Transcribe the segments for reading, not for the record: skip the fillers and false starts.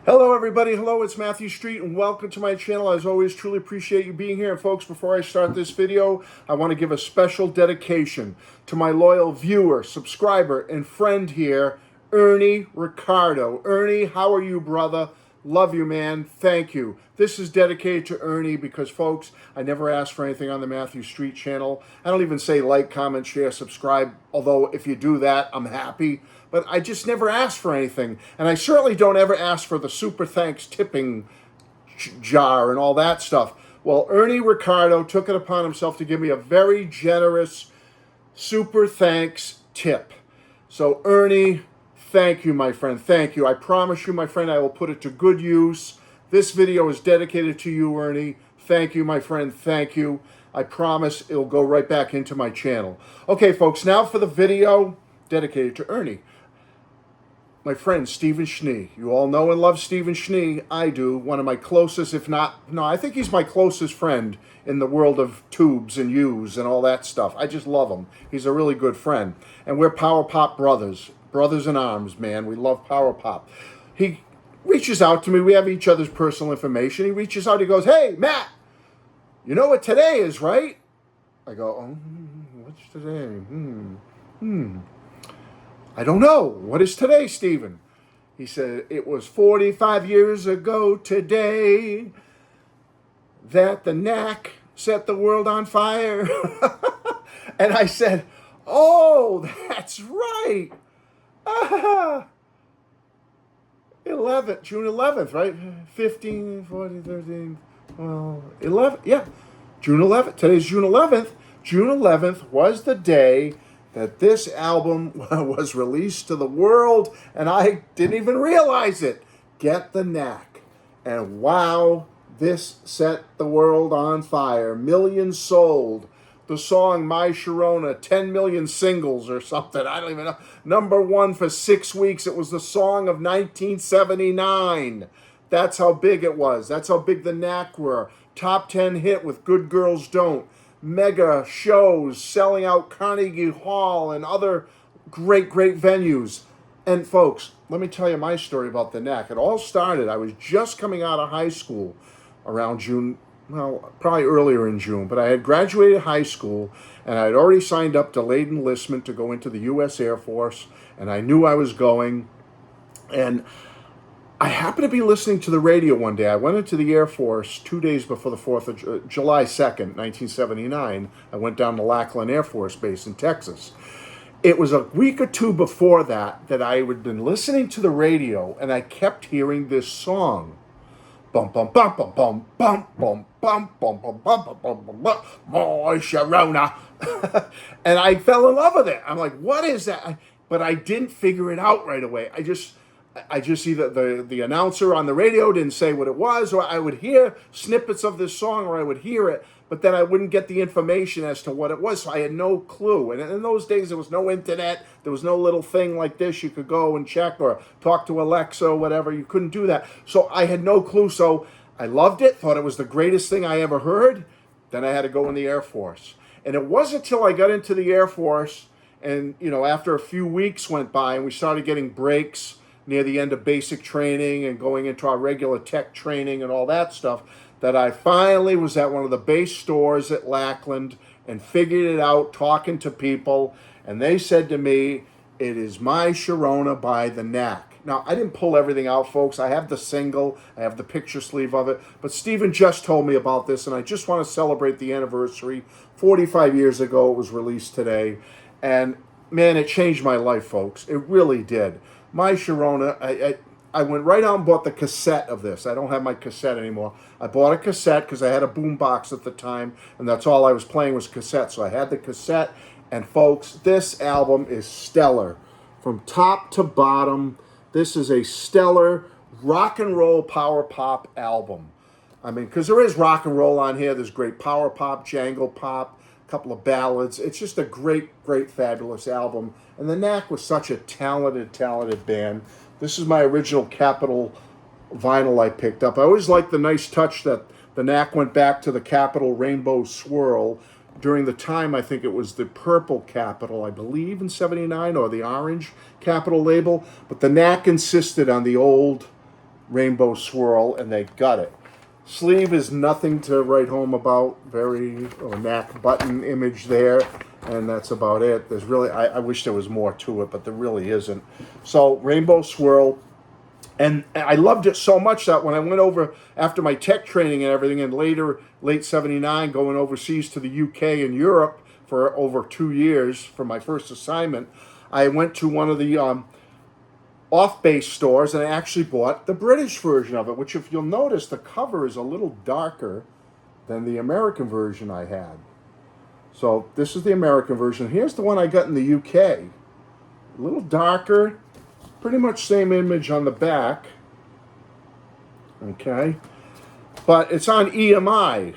Hello, everybody. Hello, it's Matthew Street, and welcome to my channel. As always, truly appreciate you being here. And folks, before I start this video, I want to give a special dedication to my loyal viewer, subscriber, and friend here, Ernie Ricardo. Ernie, how are you, brother? Love you, man. Thank you. This is dedicated to Ernie because, folks, I never ask for anything on the Matthew Street channel. I don't even say like, comment, share, subscribe, although if you do that, I'm happy. But I just never ask for anything. And I certainly don't ever ask for the super thanks tipping jar and all that stuff. Well, Ernie Ricardo took it upon himself to give me a very generous super thanks tip. So, Ernie, thank you, my friend. Thank you. I promise you, my friend, I will put it to good use. This video is dedicated to you, Ernie. Thank you, my friend. Thank you. I promise it'll go right back into my channel. Okay, folks, now for the video dedicated to Ernie. My friend, Stephen Schnee. You all know and love Stephen Schnee. I do. One of my closest, if not, no, I think he's my closest friend in the world of tubes and U's and all that stuff. I just love him. He's a really good friend. And we're Power Pop brothers. Brothers in arms, man. We love Power Pop. He reaches out to me. We have each other's personal information. He reaches out. He goes, "Hey, Matt, you know what today is, right?" I go, "Oh, what's today? I don't know. What is today, Stephen?" He said, "It was 45 years ago today that the Knack set the world on fire." And I said, "Oh, that's right. Ah, June 11th, right? 15, 40, 13, 12, 11. Yeah, June 11th. Today's June 11th. June 11th was the day that this album was released to the world, and I didn't even realize it. Get the Knack. And wow, this set the world on fire. Millions sold. The song My Sharona, 10 million singles or something. I don't even know. Number one for 6 weeks. It was the song of 1979. That's how big it was. That's how big the Knack were. Top 10 hit with Good Girls Don't. Mega shows selling out Carnegie Hall and other great venues. And folks, let me tell you my story about the Knack. It all started, I was just coming out of high school around June, well, probably earlier in June, but I had graduated high school and I had already signed up delayed enlistment to go into the U.S. Air Force, and I knew I was going. And I happened to be listening to the radio one day. I went into the Air Force 2 days before the 4th of July 2nd, 1979. I went down to Lackland Air Force Base in Texas. It was a week or two before that I had been listening to the radio, and I kept hearing this song. Bum bum bum bum bum bum bum bum bum bum bum bum bum bum, my Sharona. And I fell in love with it. I'm like, what is that? But I didn't figure it out right away. I just either the announcer on the radio didn't say what it was, or I would hear snippets of this song, or I would hear it, but then I wouldn't get the information as to what it was. So I had no clue. And in those days, there was no internet. There was no little thing like this you could go and check or talk to Alexa or whatever. You couldn't do that. So I had no clue. So I loved it, thought it was the greatest thing I ever heard. Then I had to go in the Air Force. And it wasn't until I got into the Air Force and, after a few weeks went by and we started getting breaks near the end of basic training and going into our regular tech training and all that stuff, that I finally was at one of the base stores at Lackland and figured it out, talking to people, and they said to me, "It is My Sharona by the Knack." Now, I didn't pull everything out, folks. I have the single, I have the picture sleeve of it, but Stephen just told me about this, and I just want to celebrate the anniversary. 45 years ago, it was released today, and man, it changed my life, folks. It really did. My Sharona, I went right out and bought the cassette of this. I don't have my cassette anymore. I bought a cassette because I had a boombox at the time, and that's all I was playing was cassette. So I had the cassette, and folks, this album is stellar. From top to bottom, this is a stellar rock and roll power pop album. I mean, because there is rock and roll on here. There's great power pop, jangle pop, a couple of ballads. It's just a great, fabulous album. And the Knack was such a talented band. This is my original Capitol vinyl I picked up. I always liked the nice touch that the Knack went back to the Capitol Rainbow Swirl. During the time, I think it was the purple Capitol, I believe, in 79, or the orange Capitol label. But the Knack insisted on the old rainbow swirl, and they got it. Sleeve is nothing to write home about. Very Knack button image there, and that's about it. There's really, I wish there was more to it, but there really isn't. So rainbow swirl, and I loved it so much that when I went over after my tech training and everything, and later, late '79, going overseas to the UK and Europe for over 2 years for my first assignment, I went to one of the off-base stores, and I actually bought the British version of it, which, if you'll notice, the cover is a little darker than the American version I had. So this is the American version. Here's the one I got in the UK. A little darker, pretty much same image on the back. Okay. But it's on EMI,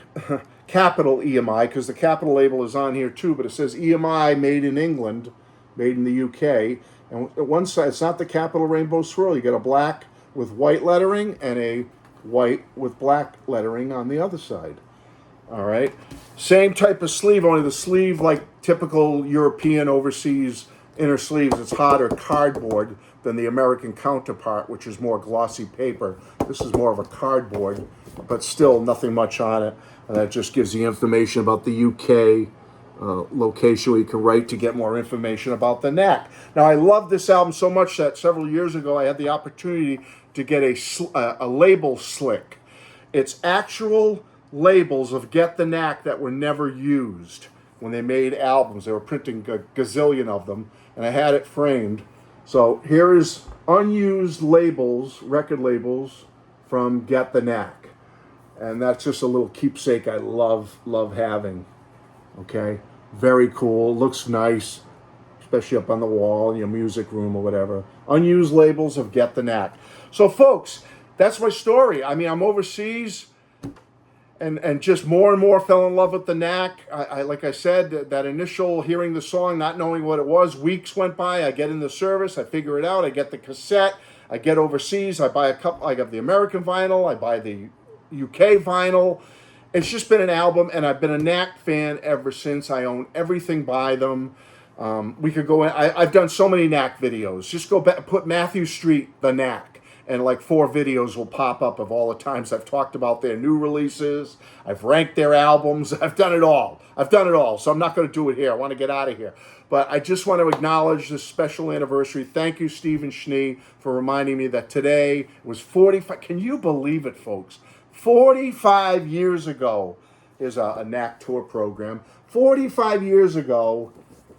capital EMI, because the capital label is on here too, but it says EMI made in England, made in the UK. And one side, it's not the capital rainbow swirl. You get a black with white lettering and a white with black lettering on the other side. All right. Same type of sleeve, only the sleeve, like typical European overseas inner sleeves, it's harder cardboard than the American counterpart, which is more glossy paper. This is more of a cardboard, but still nothing much on it. And that just gives you information about the UK location where you can write to get more information about the Knack. Now, I love this album so much that several years ago I had the opportunity to get a label slick. It's actual labels of Get the Knack that were never used when they made albums. They were printing a gazillion of them, and I had it framed. So here is unused labels, record labels from Get the Knack. And that's just a little keepsake I love having. Okay, very cool, looks nice, especially up on the wall in your music room or whatever. Unused labels of Get the Knack. So folks, that's my story. I mean, I'm overseas and just more and more fell in love with the Knack. I like I said, that initial hearing the song, not knowing what it was, weeks went by. I get in the service, I figure it out, I get the cassette, I get overseas, I buy a couple, I have the American vinyl, I buy the UK vinyl. It's just been an album, and I've been a Knack fan ever since. I own everything by them. We could go in. I've done so many Knack videos. Just go back, put Matthew Street, the Knack, and like 4 videos will pop up of all the times I've talked about their new releases. I've ranked their albums. I've done it all. So I'm not going to do it here. I want to get out of here. But I just want to acknowledge this special anniversary. Thank you, Stephen Schnee, for reminding me that today was 45. Can you believe it, folks? 45 years ago, is a Knack tour program. 45 years ago,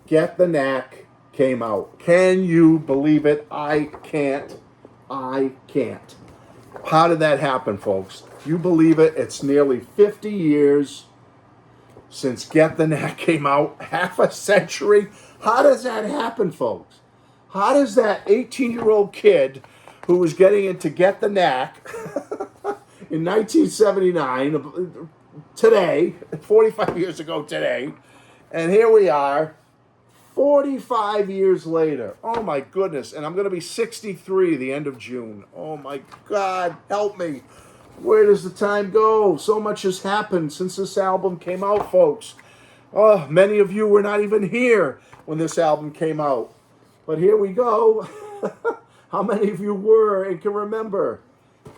Get the Knack came out. Can you believe it? I can't. How did that happen, folks? You believe it? It's nearly 50 years since Get the Knack came out. Half a century. How does that happen, folks? How does that 18-year-old kid who was getting into Get the Knack in 1979, today, 45 years ago today, and here we are, 45 years later. Oh my goodness, and I'm going to be 63 the end of June. Oh my God, help me. Where does the time go? So much has happened since this album came out, folks. Oh, many of you were not even here when this album came out. But here we go. How many of you were and can remember?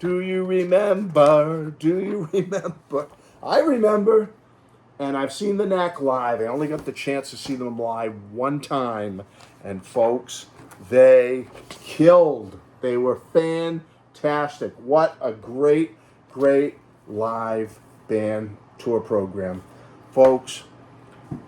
Do you remember? Do you remember? I remember. And I've seen the Knack live. I only got the chance to see them live one time. And folks, they killed. They were fantastic. What a great, great live band tour program. Folks,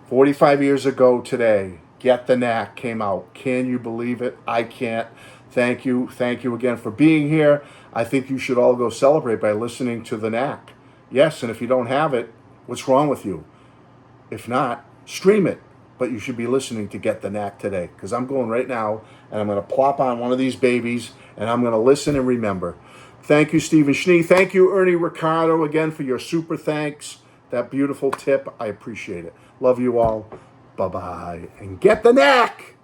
45 years ago today, Get the Knack came out. Can you believe it? I can't. Thank you. Thank you again for being here. I think you should all go celebrate by listening to the Knack. Yes, and if you don't have it, what's wrong with you? If not, stream it. But you should be listening to Get the Knack today, because I'm going right now, and I'm going to plop on one of these babies, and I'm going to listen and remember. Thank you, Stephen Schnee. Thank you, Ernie Ricardo, again for your super thanks. That beautiful tip. I appreciate it. Love you all. Bye-bye. And get the Knack!